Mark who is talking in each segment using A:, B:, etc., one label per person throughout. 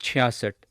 A: 66।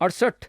A: 68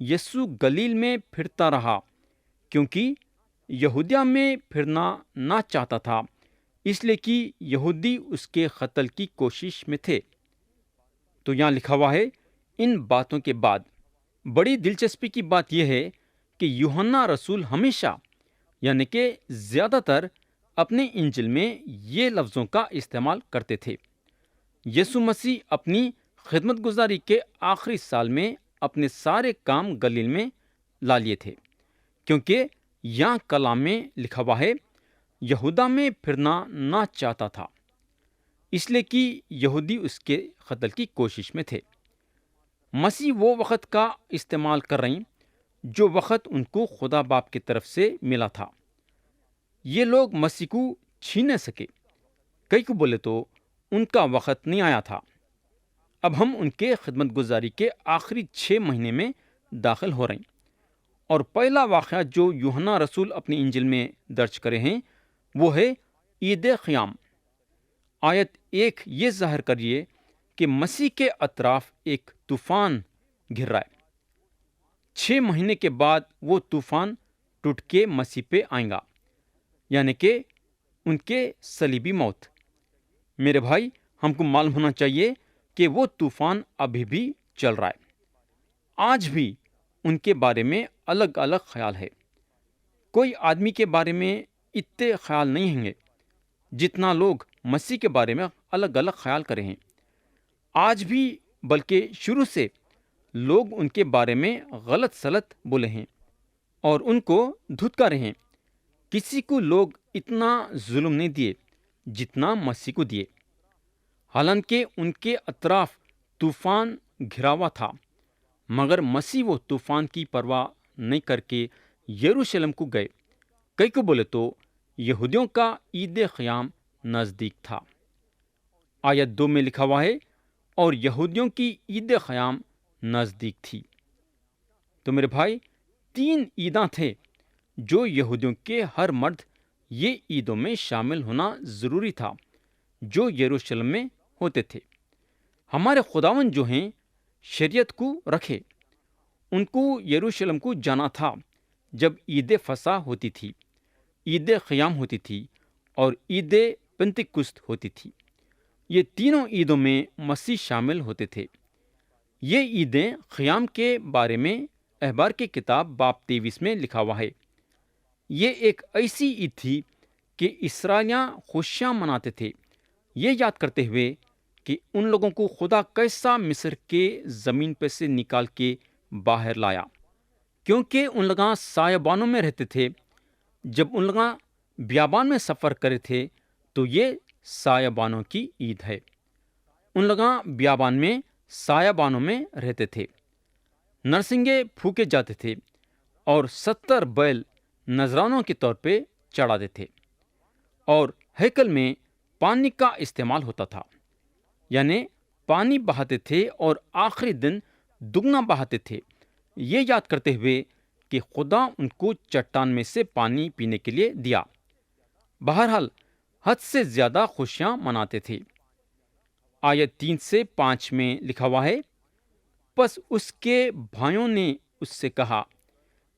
A: یسوع گلیل میں پھرتا رہا کیونکہ یہودیہ میں پھرنا نہ چاہتا تھا، اس لیے کہ یہودی اس کے قتل کی کوشش میں تھے۔ تو یہاں لکھا ہوا ہے، ان باتوں کے بعد بڑی دلچسپی کی بات یہ ہے کہ یوحنا رسول ہمیشہ یعنی کہ زیادہ تر اپنے انجیل میں یہ لفظوں کا استعمال کرتے تھے۔ یسوع مسیح اپنی خدمت گزاری کے آخری سال میں اپنے سارے کام گلیل میں لا لیے تھے، کیونکہ یہاں کلام میں لکھا ہوا ہے یہودا میں پھرنا نہ چاہتا تھا، اس لیے کہ یہودی اس کے قتل کی کوشش میں تھے۔ مسیح وہ وقت کا استعمال کر رہی جو وقت ان کو خدا باپ کی طرف سے ملا تھا۔ یہ لوگ مسیح کو چھین نہ سکے، کئی کو بولے تو ان کا وقت نہیں آیا تھا۔ اب ہم ان کے خدمت گزاری کے آخری 6 مہینے میں داخل ہو رہے ہیں، اور پہلا واقعہ جو یوحنا رسول اپنی انجیل میں درج کرے ہیں وہ ہے عید قیام۔ آیت 1 یہ ظاہر کریے کہ مسیح کے اطراف ایک طوفان گر رہا ہے۔ 6 مہینے کے بعد وہ طوفان ٹوٹ کے مسیح پہ آئیں گا، یعنی کہ ان کے صلیبی موت۔ میرے بھائی، ہم کو معلوم ہونا چاہیے کہ وہ طوفان ابھی بھی چل رہا ہے۔ آج بھی ان کے بارے میں الگ الگ خیال ہے۔ کوئی آدمی کے بارے میں اتنے خیال نہیں ہوں گے جتنا لوگ مسیح کے بارے میں الگ الگ خیال کرے ہیں۔ آج بھی بلکہ شروع سے لوگ ان کے بارے میں غلط سلط بولے ہیں اور ان کو دھتکارے ہیں۔ کسی کو لوگ اتنا ظلم نہیں دیے جتنا مسیح کو دیے، حالانکہ ان کے اطراف طوفان گھرا ہوا تھا، مگر مسیح وہ طوفان کی پرواہ نہیں کر کے یروشلم کو گئے۔ کئی کو بولے تو یہودیوں کا عید قیام نزدیک تھا۔ آیت 2 میں لکھا ہوا ہے، اور یہودیوں کی عید قیام نزدیک تھی۔ تو میرے بھائی، 3 عیداں تھے جو یہودیوں کے ہر مرد یہ عیدوں میں شامل ہونا ضروری تھا جو یروشلم میں ہوتے تھے۔ ہمارے خداوند جو ہیں شریعت کو رکھے، ان کو یروشلم کو جانا تھا جب عید فصح ہوتی تھی، عید قیام ہوتی تھی اور عید پنتکست ہوتی تھی۔ یہ تینوں عیدوں میں مسیح شامل ہوتے تھے۔ یہ عیدیں قیام کے بارے میں احبار کی کتاب باب 23 میں لکھا ہوا ہے۔ یہ ایک ایسی عید تھی کہ اسرائیلیاں خوشیاں مناتے تھے، یہ یاد کرتے ہوئے کہ ان لوگوں کو خدا کیسا مصر کے زمین پہ سے نکال کے باہر لایا، کیونکہ ان لوگ سایبانوں میں رہتے تھے۔ جب ان لوگ بیابان میں سفر کرے تھے تو یہ سایبانوں کی عید ہے۔ ان لوگ بیابان میں سایبانوں میں رہتے تھے، نرسنگے پھونکے جاتے تھے اور 70 بیل نذرانوں کے طور پہ چڑھاتے تھے، اور ہیکل میں پانی کا استعمال ہوتا تھا، یعنی پانی بہاتے تھے اور آخری دن دگنا بہاتے تھے، یہ یاد کرتے ہوئے کہ خدا ان کو چٹان میں سے پانی پینے کے لیے دیا۔ بہرحال حد سے زیادہ خوشیاں مناتے تھے۔ آیت 3 سے 5 میں لکھا ہوا ہے، پس اس کے بھائیوں نے اس سے کہا،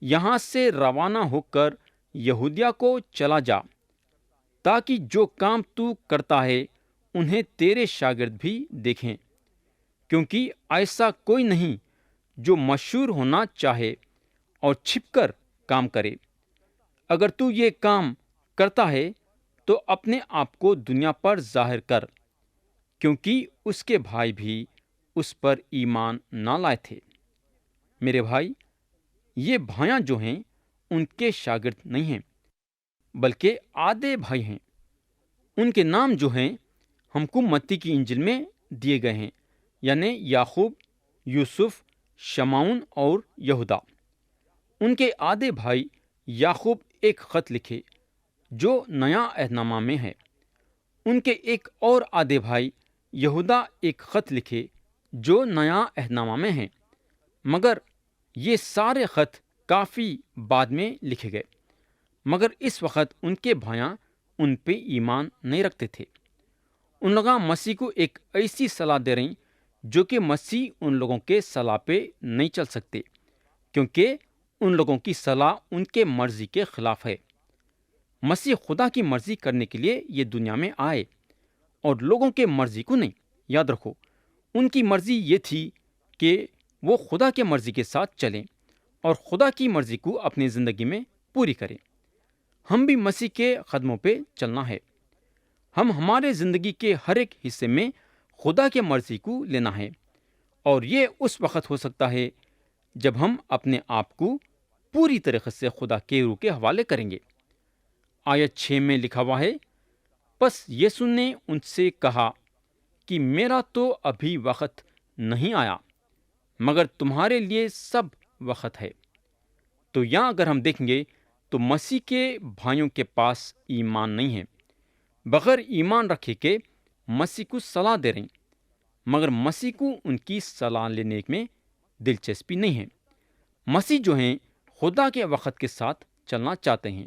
A: یہاں سے روانہ ہو کر یہودیہ کو چلا جا، تاکہ جو کام تو کرتا ہے انہیں تیرے شاگرد بھی دیکھیں، کیونکہ ایسا کوئی نہیں جو مشہور ہونا چاہے اور چھپ کر کام کرے۔ اگر تو یہ کام کرتا ہے تو اپنے آپ کو دنیا پر ظاہر کر، کیونکہ اس کے بھائی بھی اس پر ایمان نہ لائے تھے۔ میرے بھائی، یہ بھائیاں جو ہیں ان کے شاگرد نہیں ہیں، بلکہ آدھے بھائی ہیں۔ ان کے نام جو ہیں ہم کو متی کی انجیل میں دیے گئے ہیں، یعنی یعقوب، یوسف، شمعون اور یہودا۔ ان کے آدھے بھائی یعقوب ایک خط لکھے جو نیا عہد نامہ میں ہے، ان کے ایک اور آدھے بھائی یہودا ایک خط لکھے جو نیا عہد نامہ میں ہے، مگر یہ سارے خط کافی بعد میں لکھے گئے، مگر اس وقت ان کے بھائیاں ان پہ ایمان نہیں رکھتے تھے۔ ان لوگاں مسیح کو ایک ایسی صلاح دے رہی جو کہ مسیح ان لوگوں کے صلاح پہ نہیں چل سکتے، کیونکہ ان لوگوں کی صلاح ان کے مرضی کے خلاف ہے۔ مسیح خدا کی مرضی کرنے کے لیے یہ دنیا میں آئے اور لوگوں کے مرضی کو نہیں۔ یاد رکھو، ان کی مرضی یہ تھی کہ وہ خدا کے مرضی کے ساتھ چلیں اور خدا کی مرضی کو اپنی زندگی میں پوری کریں۔ ہم بھی مسیح کے قدموں پہ چلنا ہے۔ ہم ہمارے زندگی کے ہر ایک حصے میں خدا کے مرضی کو لینا ہے، اور یہ اس وقت ہو سکتا ہے جب ہم اپنے آپ کو پوری طریقے سے خدا کے روح کے حوالے کریں گے۔ آیت 6 میں لکھا ہوا ہے، پس یسوع نے ان سے کہا کہ میرا تو ابھی وقت نہیں آیا، مگر تمہارے لیے سب وقت ہے۔ تو یہاں اگر ہم دیکھیں گے تو مسیح کے بھائیوں کے پاس ایمان نہیں ہے، بغیر ایمان رکھے کہ مسیح کو صلاح دے رہے ہیں، مگر مسیح کو ان کی صلاح لینے میں دلچسپی نہیں ہے۔ مسیح جو ہیں خدا کے وقت کے ساتھ چلنا چاہتے ہیں۔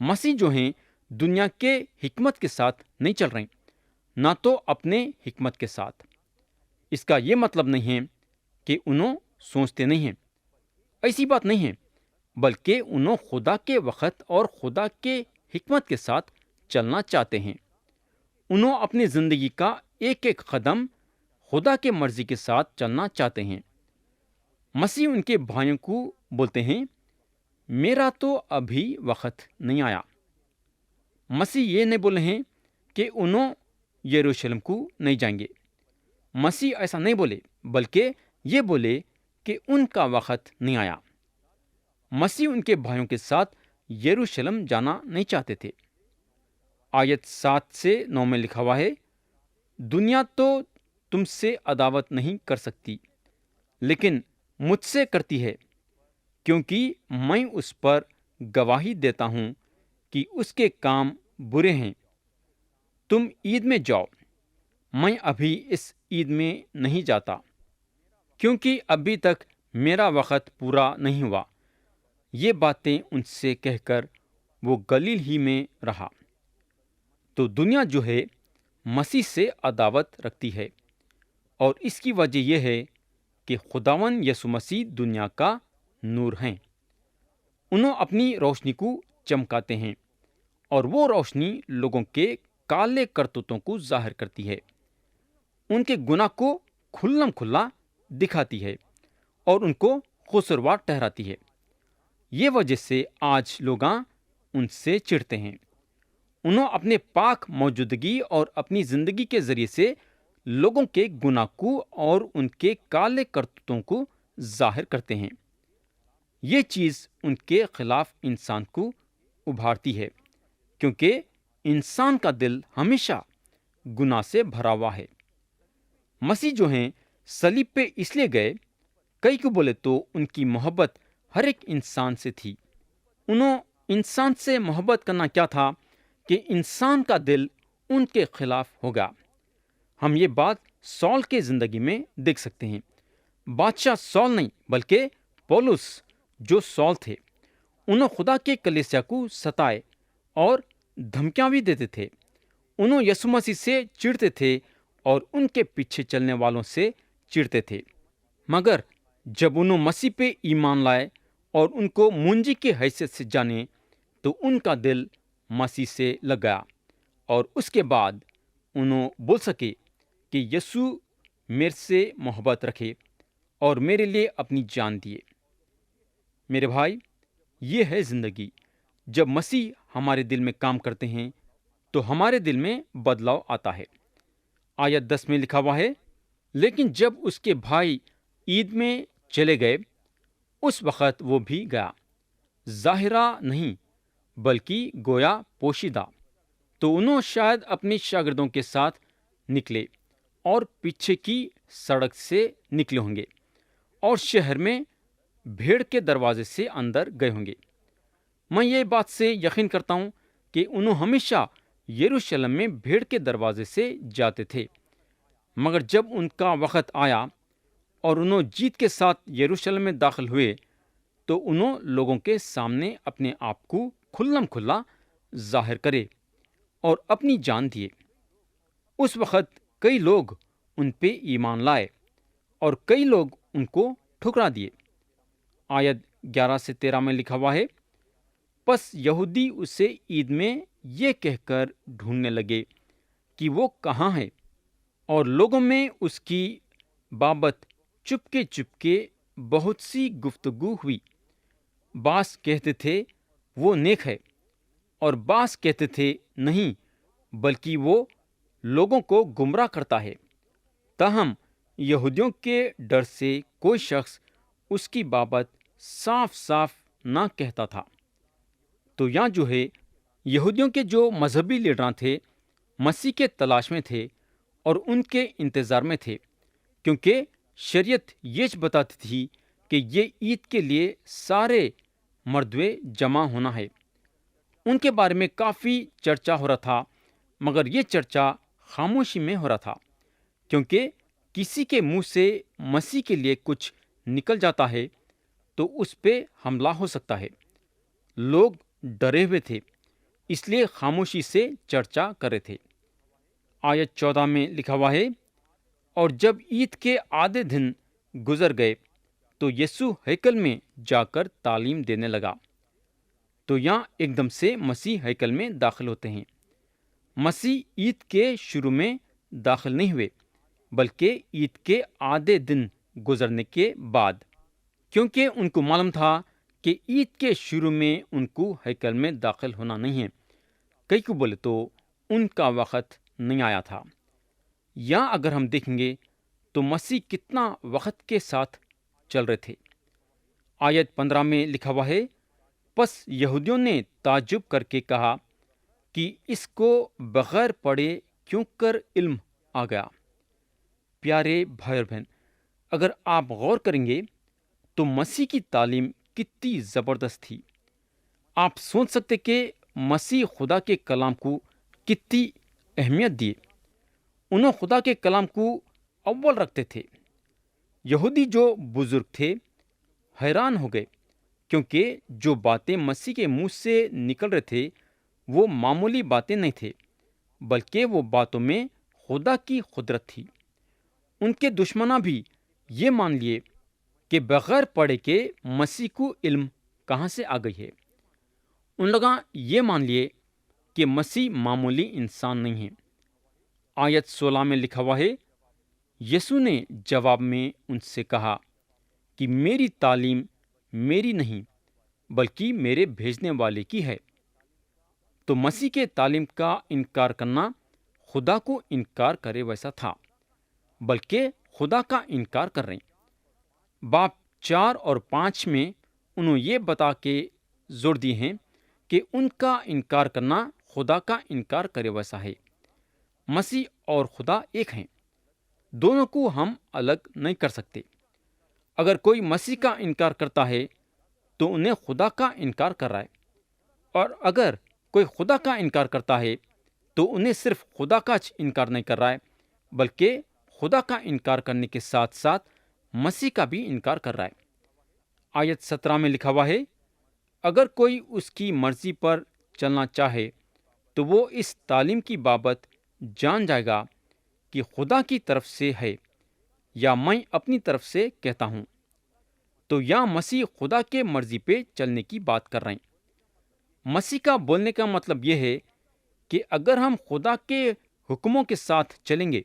A: مسیح جو ہیں دنیا کے حکمت کے ساتھ نہیں چل رہے ہیں، نہ تو اپنے حکمت کے ساتھ۔ اس کا یہ مطلب نہیں ہے کہ انہوں سوچتے نہیں ہیں، ایسی بات نہیں ہے، بلکہ انہوں خدا کے وقت اور خدا کے حکمت کے ساتھ چلنا چاہتے ہیں۔ انہوں اپنی زندگی کا ایک ایک قدم خدا کے مرضی کے ساتھ چلنا چاہتے ہیں۔ مسیح ان کے بھائیوں کو بولتے ہیں، میرا تو ابھی وقت نہیں آیا۔ مسیح یہ نہیں بولے ہیں کہ انہوں یروشلم کو نہیں جائیں گے۔ مسیح ایسا نہیں بولے، بلکہ یہ بولے کہ ان کا وقت نہیں آیا۔ مسیح ان کے بھائیوں کے ساتھ یروشلم جانا نہیں چاہتے تھے۔ آیت 7 سے 9 میں لکھا ہوا ہے، دنیا تو تم سے عداوت نہیں کر سکتی، لیکن مجھ سے کرتی ہے، کیونکہ میں اس پر گواہی دیتا ہوں کہ اس کے کام برے ہیں۔ تم عید میں جاؤ، میں ابھی اس عید میں نہیں جاتا، کیونکہ ابھی تک میرا وقت پورا نہیں ہوا۔ یہ باتیں ان سے کہہ کر وہ گلیل ہی میں رہا۔ تو دنیا جو ہے مسیح سے عداوت رکھتی ہے، اور اس کی وجہ یہ ہے کہ خداوند یسوع مسیح دنیا کا نور ہیں۔ انہوں اپنی روشنی کو چمکاتے ہیں، اور وہ روشنی لوگوں کے کالے کرتوتوں کو ظاہر کرتی ہے، ان کے گناہ کو کھلم کھلا دکھاتی ہے اور ان کو قصوروار ٹھہراتی ہے۔ یہ وجہ سے آج لوگ ان سے چڑھتے ہیں۔ انہوں اپنے پاک موجودگی اور اپنی زندگی کے ذریعے سے لوگوں کے گناہ کو اور ان کے کالے کرتوتوں کو ظاہر کرتے ہیں۔ یہ چیز ان کے خلاف انسان کو ابھارتی ہے، کیونکہ انسان کا دل ہمیشہ گناہ سے بھرا ہوا ہے۔ مسیح جو ہیں صلیب پہ اس لیے گئے، کئی کو بولے تو ان کی محبت ہر ایک انسان سے تھی۔ انہوں انسان سے محبت کرنا کیا تھا کہ انسان کا دل ان کے خلاف ہوگا۔ ہم یہ بات سول کے زندگی میں دیکھ سکتے ہیں۔ بادشاہ سول نہیں، بلکہ پولس جو سول تھے، انہوں خدا کے کلیسیا کو ستائے اور دھمکیاں بھی دیتے تھے۔ انہوں یسوع مسیح سے چڑھتے تھے اور ان کے پیچھے چلنے والوں سے چڑھتے تھے، مگر جب انہوں مسیح پہ ایمان لائے اور ان کو منجی کی حیثیت سے جانے تو ان کا دل مسیح سے لگ گیا، اور اس کے بعد انہوں بول سکے کہ یسوع میرے سے محبت رکھے اور میرے لیے اپنی جان دیے۔ میرے بھائی، یہ ہے زندگی۔ جب مسیح ہمارے دل میں کام کرتے ہیں تو ہمارے دل میں بدلاؤ آتا ہے۔ آیت 10 میں لکھا ہوا ہے، لیکن جب اس کے بھائی عید میں چلے گئے، اس وقت وہ بھی گیا، ظاہرہ نہیں بلکہ گویا پوشیدہ۔ تو انہوں شاید اپنے شاگردوں کے ساتھ نکلے اور پیچھے کی سڑک سے نکلے ہوں گے اور شہر میں بھیڑ کے دروازے سے اندر گئے ہوں گے۔ میں یہ بات سے یقین کرتا ہوں کہ انہوں ہمیشہ یروشلم میں بھیڑ کے دروازے سے جاتے تھے، مگر جب ان کا وقت آیا اور انہوں جیت کے ساتھ یروشلم میں داخل ہوئے تو انہوں لوگوں کے سامنے اپنے آپ کو کھلم کھلا ظاہر کرے اور اپنی جان دیے۔ اس وقت کئی لوگ ان پہ ایمان لائے اور کئی لوگ ان کو ٹھکرا دیے۔ آیت 11 سے 13 میں لکھا ہوا ہے، پس یہودی اسے عید میں یہ کہہ کر ڈھونڈنے لگے کہ وہ کہاں ہے، اور لوگوں میں اس کی بابت چپکے بہت سی گفتگو ہوئی۔ بعض کہتے تھے وہ نیک ہے، اور بعض کہتے تھے نہیں، بلکہ وہ لوگوں کو گمراہ کرتا ہے۔ تاہم یہودیوں کے ڈر سے کوئی شخص اس کی بابت صاف صاف نہ کہتا تھا۔ تو یہاں جو ہے، یہودیوں کے جو مذہبی لیڈراں تھے مسیح کے تلاش میں تھے اور ان کے انتظار میں تھے، کیونکہ شریعت یہ بتاتی تھی کہ یہ عید کے لیے سارے مردوے جمع ہونا ہے۔ ان کے بارے میں کافی چرچا ہو رہا تھا، مگر یہ چرچا خاموشی میں ہو رہا تھا، کیونکہ کسی کے منہ سے مسیح کے لیے کچھ نکل جاتا ہے تو اس پہ حملہ ہو سکتا ہے۔ لوگ ڈرے ہوئے تھے، اس لیے خاموشی سے چرچا کر رہے تھے۔ آیت 14 میں لکھا ہوا ہے، اور جب عید کے آدھے دن گزر گئے تو یسوع ہیکل میں جا کر تعلیم دینے لگا۔ تو یہاں ایک دم سے مسیح ہیکل میں داخل ہوتے ہیں۔ مسیح عید کے شروع میں داخل نہیں ہوئے، بلکہ عید کے آدھے دن گزرنے کے بعد، کیونکہ ان کو معلوم تھا کہ عید کے شروع میں ان کو ہیکل میں داخل ہونا نہیں ہے۔ کئی کو بولے تو ان کا وقت نہیں آیا تھا۔ یا اگر ہم دیکھیں گے تو مسیح کتنا وقت کے ساتھ چل رہے تھے۔ آیت 15 میں لکھا ہوا ہے، پس یہودیوں نے تعجب کر کے کہا کہ اس کو بغیر پڑھے کیوں کر علم آ گیا۔ پیارے بھائی اور بہن، اگر آپ غور کریں گے تو مسیح کی تعلیم کتنی زبردست تھی۔ آپ سوچ سکتے کہ مسیح خدا کے کلام کو کتنی اہمیت دیے۔ انہوں خدا کے کلام کو اول رکھتے تھے۔ یہودی جو بزرگ تھے حیران ہو گئے، کیونکہ جو باتیں مسیح کے منہ سے نکل رہے تھے وہ معمولی باتیں نہیں تھے، بلکہ وہ باتوں میں خدا کی قدرت تھی۔ ان کے دشمناں بھی یہ مان لیے کہ بغیر پڑھے کے مسیح کو علم کہاں سے آ گئی ہے۔ ان لوگاں یہ مان لیے کہ مسیح معمولی انسان نہیں ہے۔ آیت 16 میں لکھا ہوا ہے، یسوع نے جواب میں ان سے کہا کہ میری تعلیم میری نہیں بلکہ میرے بھیجنے والے کی ہے۔ تو مسیح کے تعلیم کا انکار کرنا خدا کو انکار کرے ویسا تھا، بلکہ خدا کا انکار کر رہے ہیں۔ باب 4 اور 5 میں انہوں یہ بتا کے زور دی ہیں کہ ان کا انکار کرنا خدا کا انکار کرے ویسا ہے۔ مسیح اور خدا ایک ہیں، دونوں کو ہم الگ نہیں کر سکتے۔ اگر کوئی مسیح کا انکار کرتا ہے تو انہیں خدا کا انکار کر رہا ہے، اور اگر کوئی خدا کا انکار کرتا ہے تو انہیں صرف خدا کا انکار نہیں کر رہا ہے، بلکہ خدا کا انکار کرنے کے ساتھ ساتھ مسیح کا بھی انکار کر رہا ہے۔ آیت 17 میں لکھا ہوا ہے، اگر کوئی اس کی مرضی پر چلنا چاہے تو وہ اس تعلیم کی بابت جان جائے گا کہ خدا کی طرف سے ہے یا میں اپنی طرف سے کہتا ہوں۔ تو یہاں مسیح خدا کے مرضی پہ چلنے کی بات کر رہے ہیں۔ مسیح کا بولنے کا مطلب یہ ہے کہ اگر ہم خدا کے حکموں کے ساتھ چلیں گے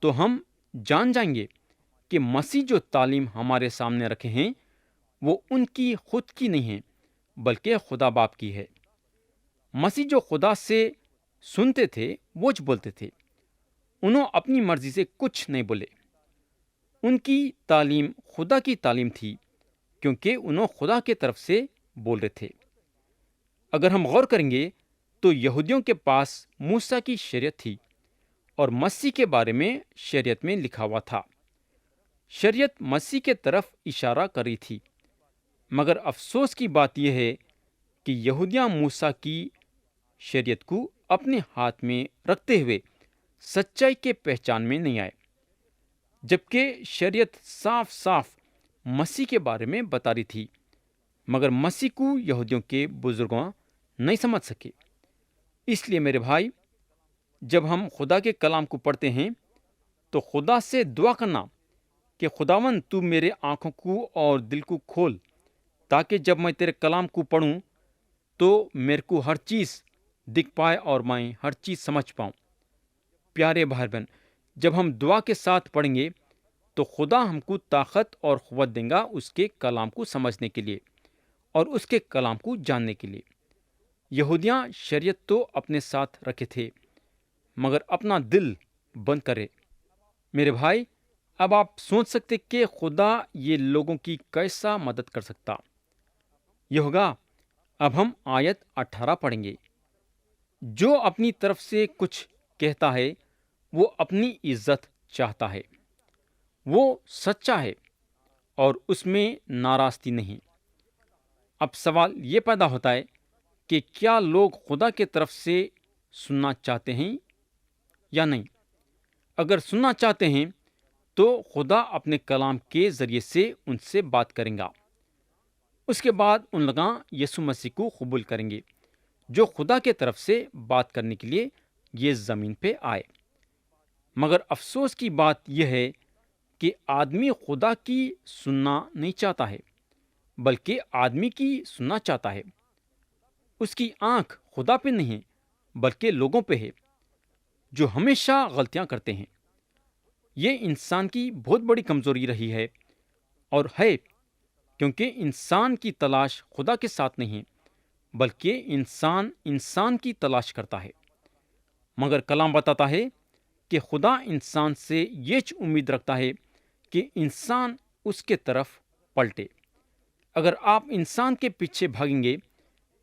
A: تو ہم جان جائیں گے کہ مسیح جو تعلیم ہمارے سامنے رکھے ہیں وہ ان کی خود کی نہیں ہے بلکہ خدا باپ کی ہے۔ مسیح جو خدا سے سنتے تھے وہ بولتے تھے، انہوں اپنی مرضی سے کچھ نہیں بولے۔ ان کی تعلیم خدا کی تعلیم تھی، کیونکہ انہوں خدا کی طرف سے بول رہے تھے۔ اگر ہم غور کریں گے تو یہودیوں کے پاس موسیٰ کی شریعت تھی اور مسیح کے بارے میں شریعت میں لکھا ہوا تھا۔ شریعت مسیح کے طرف اشارہ کر رہی تھی، مگر افسوس کی بات یہ ہے کہ یہودیاں موسیٰ کی شریعت کو اپنے ہاتھ میں رکھتے ہوئے سچائی کے پہچان میں نہیں آئے، جبکہ شریعت صاف صاف مسیح کے بارے میں بتا رہی تھی، مگر مسیح کو یہودیوں کے بزرگوں نہیں سمجھ سکے۔ اس لیے میرے بھائی، جب ہم خدا کے کلام کو پڑھتے ہیں تو خدا سے دعا کرنا کہ خداوند تو میرے آنکھوں کو اور دل کو کھول تاکہ جب میں تیرے کلام کو پڑھوں تو میرے کو ہر چیز دکھ پائے اور میں ہر چیز سمجھ پاؤں۔ پیارے بھائی بہن، جب ہم دعا کے ساتھ پڑھیں گے تو خدا ہم کو طاقت اور قوت دیں گا اس کے کلام کو سمجھنے کے لیے اور اس کے کلام کو جاننے کے لیے۔ یہودیاں شریعت تو اپنے ساتھ رکھے تھے مگر اپنا دل بند کرے۔ میرے بھائی، اب آپ سوچ سکتے کہ خدا یہ لوگوں کی کیسا مدد کر سکتا۔ یہ ہوگا، اب ہم آیت 18 پڑھیں گے۔ جو اپنی طرف سے کچھ کہتا ہے وہ اپنی عزت چاہتا ہے، وہ سچا ہے اور اس میں ناراستی نہیں۔ اب سوال یہ پیدا ہوتا ہے کہ کیا لوگ خدا کی طرف سے سننا چاہتے ہیں یا نہیں؟ اگر سننا چاہتے ہیں تو خدا اپنے کلام کے ذریعے سے ان سے بات کریں گا۔ اس کے بعد ان لوگ یسوع مسیح کو قبول کریں گے جو خدا کے طرف سے بات کرنے کے لیے یہ زمین پہ آئے۔ مگر افسوس کی بات یہ ہے کہ آدمی خدا کی سننا نہیں چاہتا ہے بلکہ آدمی کی سننا چاہتا ہے۔ اس کی آنکھ خدا پہ نہیں بلکہ لوگوں پہ ہے جو ہمیشہ غلطیاں کرتے ہیں۔ یہ انسان کی بہت بڑی کمزوری رہی ہے اور ہے، کیونکہ انسان کی تلاش خدا کے ساتھ نہیں ہے بلکہ انسان کی تلاش کرتا ہے۔ مگر کلام بتاتا ہے کہ خدا انسان سے یہ امید رکھتا ہے کہ انسان اس کے طرف پلٹے۔ اگر آپ انسان کے پیچھے بھاگیں گے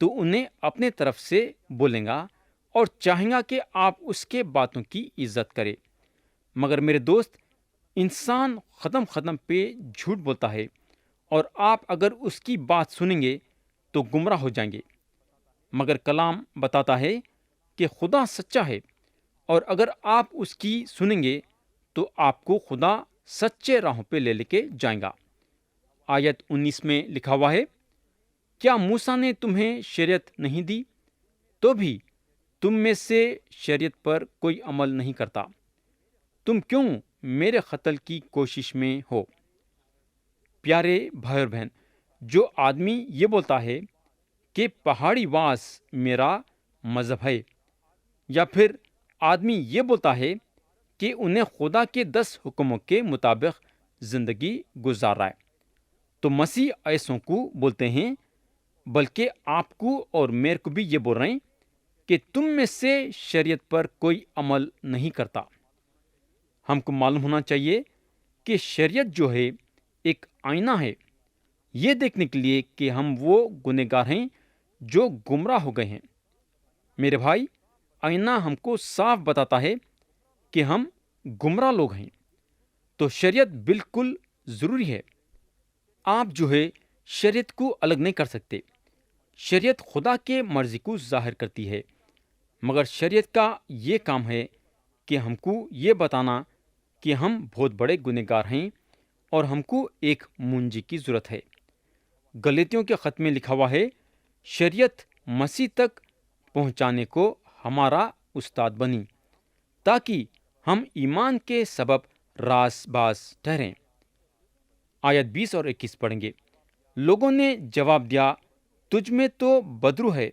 A: تو انہیں اپنے طرف سے بولیں گا اور چاہیں گا کہ آپ اس کے باتوں کی عزت کریں۔ مگر میرے دوست، انسان ختم پہ جھوٹ بولتا ہے اور آپ اگر اس کی بات سنیں گے تو گمراہ ہو جائیں گے۔ مگر کلام بتاتا ہے کہ خدا سچا ہے اور اگر آپ اس کی سنیں گے تو آپ کو خدا سچے راہوں پہ لے کے جائیں گا۔ آیت 19 میں لکھا ہوا ہے، کیا موسیٰ نے تمہیں شریعت نہیں دی؟ تو بھی تم میں سے شریعت پر کوئی عمل نہیں کرتا۔ تم کیوں میرے قتل کی کوشش میں ہو؟ پیارے بھائی اور بہن، جو آدمی یہ بولتا ہے کہ پہاڑی واس میرا مذہب ہے، یا پھر آدمی یہ بولتا ہے کہ انہیں خدا کے 10 حکموں کے مطابق زندگی گزار رہا ہے، تو مسیح ایسوں کو بولتے ہیں، بلکہ آپ کو اور میرے کو بھی یہ بول رہے ہیں کہ تم میں سے شریعت پر کوئی عمل نہیں کرتا۔ ہم کو معلوم ہونا چاہیے کہ شریعت جو ہے ایک آئینہ ہے، یہ دیکھنے کے لیے کہ ہم وہ گنہگار ہیں جو گمراہ ہو گئے ہیں۔ میرے بھائی، آئینہ ہم کو صاف بتاتا ہے کہ ہم گمراہ لوگ ہیں، تو شریعت بالکل ضروری ہے۔ آپ جو ہے شریعت کو الگ نہیں کر سکتے۔ شریعت خدا کے مرضی کو ظاہر کرتی ہے، مگر شریعت کا یہ کام ہے کہ ہم کو یہ بتانا کہ ہم بہت بڑے گنہگار ہیں اور ہم کو ایک منجی کی ضرورت ہے۔ گلاطیوں کے خط میں لکھا ہوا ہے، شریعت مسیح تک پہنچانے کو ہمارا استاد بنی تاکہ ہم ایمان کے سبب راز باز ٹھہریں۔ آیت 20 اور 21 پڑھیں گے۔ لوگوں نے جواب دیا، تجھ میں تو بدرو ہے،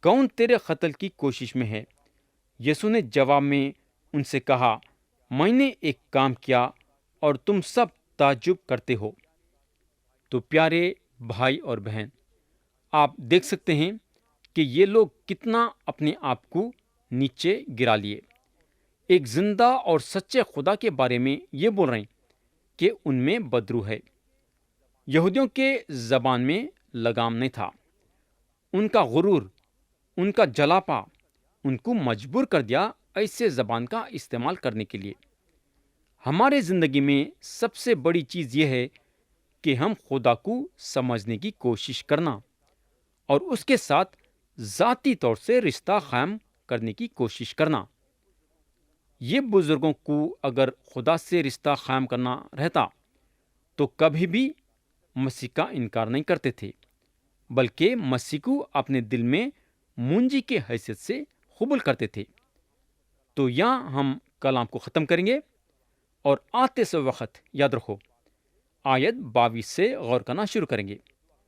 A: کون تیرے قتل کی کوشش میں ہے؟ یسوع نے جواب میں ان سے کہا، میں نے ایک کام کیا اور تم سب تعجب کرتے ہو۔ تو پیارے بھائی اور بہن، آپ دیکھ سکتے ہیں کہ یہ لوگ کتنا اپنے آپ کو نیچے گرا لیے۔ ایک زندہ اور سچے خدا کے بارے میں یہ بول رہے ہیں کہ ان میں بدرو ہے۔ یہودیوں کے زبان میں لگام نہیں تھا۔ ان کا غرور، ان کا جلاپا ان کو مجبور کر دیا ایسے زبان کا استعمال کرنے کے لیے۔ ہمارے زندگی میں سب سے بڑی چیز یہ ہے کہ ہم خدا کو سمجھنے کی کوشش کرنا اور اس کے ساتھ ذاتی طور سے رشتہ قائم کرنے کی کوشش کرنا۔ یہ بزرگوں کو اگر خدا سے رشتہ قائم کرنا رہتا تو کبھی بھی مسیح کا انکار نہیں کرتے تھے، بلکہ مسیح کو اپنے دل میں منجی کے حیثیت سے قبول کرتے تھے۔ تو یہاں ہم کلام کو ختم کریں گے اور آتے سے وقت یاد رکھو، آیت 22 سے غور کرنا شروع کریں گے۔